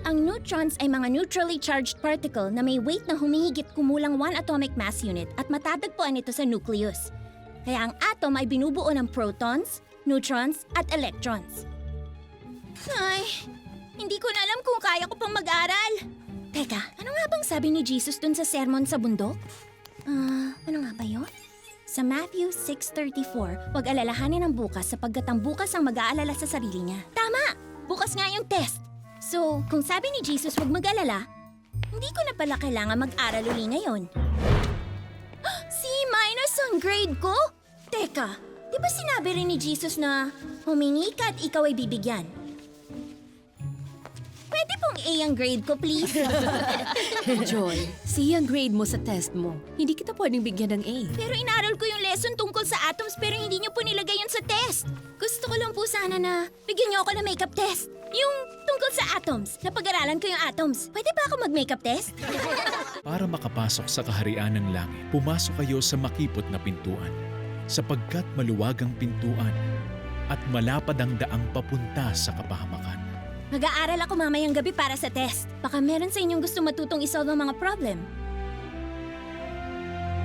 Ang neutrons ay mga neutrally charged particle na may weight na humihigit kumulang 1 atomic mass unit at matatagpuan ito sa nucleus. Kaya ang atom ay binubuo ng protons, neutrons, at electrons. Ay, hindi ko na alam kung kaya ko pang mag-aral. Teka, ano nga bang sabi ni Jesus dun sa sermon sa bundok? Ano nga ba yun? Sa Matthew 6:34, huwag alalahanin ang bukas sapagkat ang bukas ang mag-aalala sa sarili niya. Tama! Bukas nga yung test! So, kung sabi ni Jesus huwag mag-alala, hindi ko na pala kailangan mag-aral uli ngayon. C- ang grade ko? Teka, di ba sinabi rin ni Jesus na humingi ka at ikaw ay bibigyan? Pwede pong A ang grade ko, please? Joy, C ang grade mo sa test mo. Hindi kita pwedeng bigyan ng A. Pero inaral ko yung lesson tungkol sa atoms pero hindi niyo po nilagay yun sa test. Gusto ko lang po sana na bigyan niyo ako ng makeup test. Yung tungkol sa atoms. Napag-aralan ko yung atoms. Pwede ba ako mag-makeup test? Para makapasok sa kaharian ng langit, pumasok kayo sa makipot na pintuan, sapagkat maluwag ang pintuan at malapad ang daang papunta sa kapahamakan. Mag-aaral ako mamayang gabi para sa test. Baka meron sa inyong gusto matutong isolve ang mga problem.